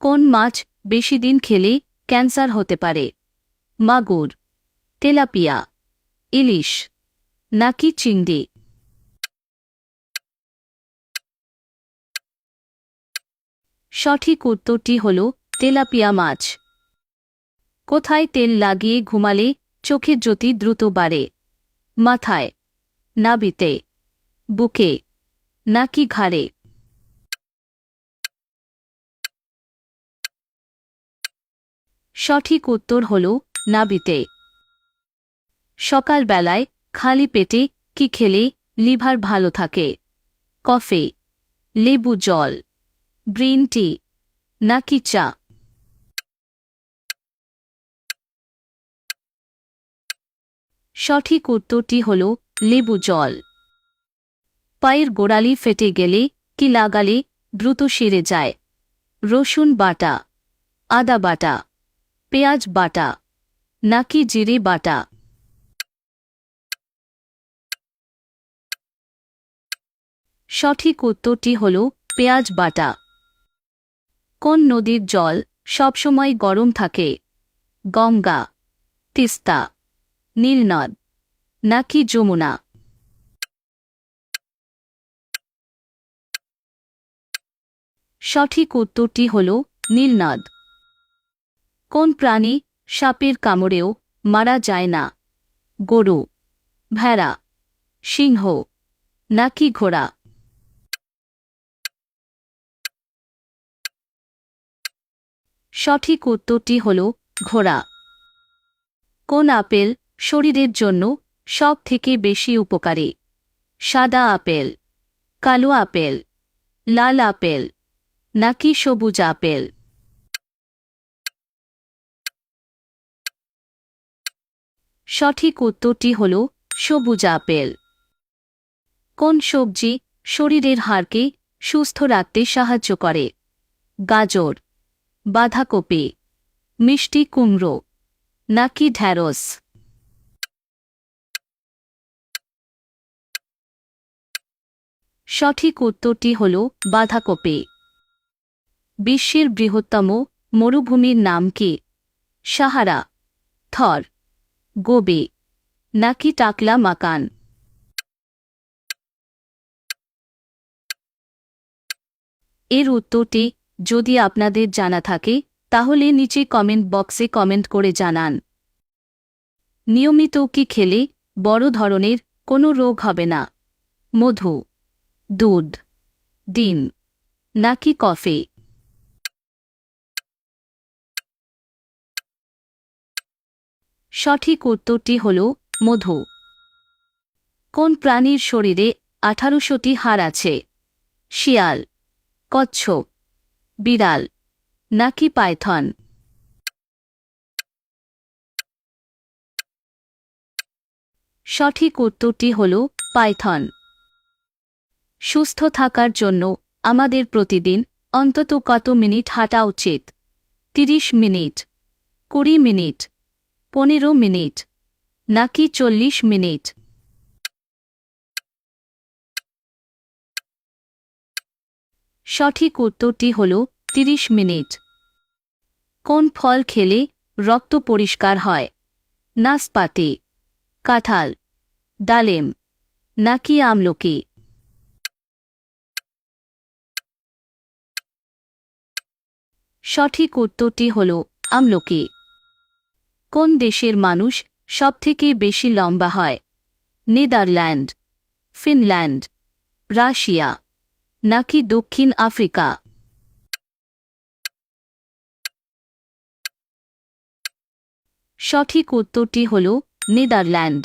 কোন মাছ বেশি দিন খেলে ক্যান্সার হতে পারে? মাগুর, তেলাপিয়া, ইলিশ নাকি চিংড়ি? সঠিক উত্তরটি হল তেলাপিয়া মাছ। কোথায় তেল লাগিয়ে ঘুমালে চোখের জ্যোতি দ্রুত বাড়ে? মাথায়, নাভিতে, বুকে নাকি ঘাড়ে? সঠিক উত্তর হল নাভিতে। সকালবেলায় খালি পেটে কি খেলে লিভার ভালো থাকে? কফি, লেবু জল, গ্রিন টি নাকি চা? সঠিক উত্তরটি হল লেবু জল। পায়ের গোড়ালি ফেটে গেলে কি লাগালে দ্রুত সেরে যায়? রসুন বাটা, আদা বাটা, পেঁয়াজ বাটা নাকি জিরে বাটা? সঠিক উত্তরটি হল পেঁয়াজ বাটা। কোন নদীর জল সবসময় গরম থাকে? গঙ্গা, তিস্তা, নীলনদ নাকি যমুনা? সঠিক উত্তরটি হল নীলনদ। কোন প্রাণী সাপের কামড়েও মারা যায় না? গরু, ভেড়া, সিংহ নাকি ঘোড়া? সঠিক উত্তরটি হল ঘোড়া। কোন আপেল শরীরের জন্য সব থেকে বেশি উপকারী? সাদা আপেল, কালো আপেল, লাল আপেল নাকি সবুজ আপেল? সঠিক উত্তরটি হল সবুজ আপেল। কোন সবজি শরীরের হাড়কে সুস্থ রাখতে সাহায্য করে? গাজর, বাঁধাকপি, মিষ্টি কুমড়ো নাকি ঢ্যাঁড়স? সঠিক উত্তরটি হল বাঁধাকপি। বিশ্বের বৃহত্তম মরুভূমির নাম কি? সাহারা, থর, গোবি নাকি টাকলা মাকান? এর উত্তরটি যদি আপনাদের জানা থাকে তাহলে নিচে কমেন্ট বক্সে কমেন্ট করে জানান। নিয়মিত কি খেলে বড় ধরনের কোনো রোগ হবে না? মধু, দুধ, ডিম নাকি কফি? সঠিক উত্তরটি হল মধু। কোন প্রাণীর শরীরে 1800টি হাড় আছে? শিয়াল, কচ্ছপ, বিড়াল নাকি পাইথন? সঠিক উত্তরটি হল পাইথন। সুস্থ থাকার জন্য আমাদের প্রতিদিন অন্তত কত মিনিট হাঁটা উচিত? 30 মিনিট, 20 মিনিট, 15 মিনিট নাকি 40 মিনিট? সঠিক উত্তরটি হল 30 মিনিট। কোন ফল খেলে রক্ত পরিষ্কার হয়? নাশপাতি, কাঁঠাল, ডালিম নাকি আমলকি? সঠিক উত্তরটি হল আমলকি। কোন দেশের মানুষ সবথেকে বেশি লম্বা হয়? নেদারল্যান্ড, ফিনল্যান্ড, রাশিয়া নাকি দক্ষিণ আফ্রিকা? সঠিক উত্তরটি হল নেদারল্যান্ড।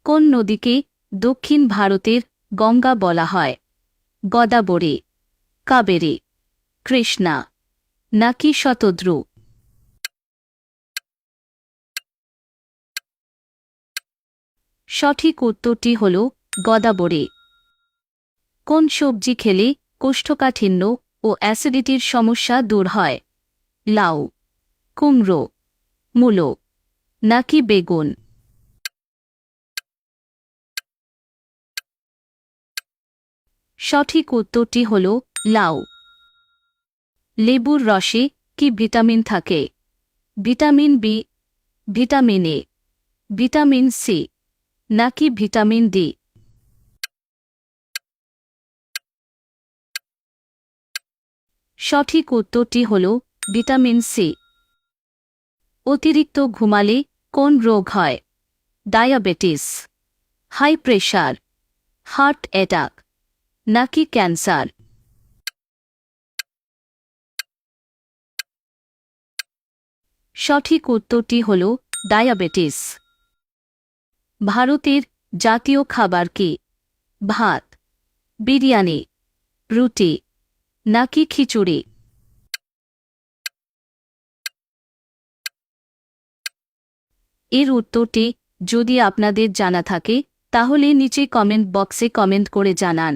কোন নদীকে দক্ষিণ ভারতের গঙ্গা বলা হয়? গোদাবরী, কাবেরী, কৃষ্ণা নাকি শতদ্রু? সঠিক উত্তরটি হল গোদাবরী। কোন সবজি খেলে কোষ্ঠকাঠিন্য ও অ্যাসিডিটির সমস্যা দূর হয়? লাউ, কুমড়ো, মূলো নাকি বেগুন? সঠিক উত্তরটি হল লাউ। লেবুর রসে কি ভিটামিন থাকে? Vitamin B, vitamin A, vitamin C নাকি ভিটামিন ডি? সঠিক উত্তরটি হল ভিটামিন সি। অতিরিক্ত ঘুমালে কোন রোগ হয়? Diabetes, high pressure, heart attack নাকি ক্যান্সার? সঠিক উত্তরটি হল ডায়াবেটিস। ভারতের জাতীয় খাবার কি? ভাত, বিরিয়ানি, রুটি নাকি খিচুড়ি? এর উত্তরটি যদি আপনাদের জানা থাকে তাহলে নিচে কমেন্ট বক্সে কমেন্ট করে জানান।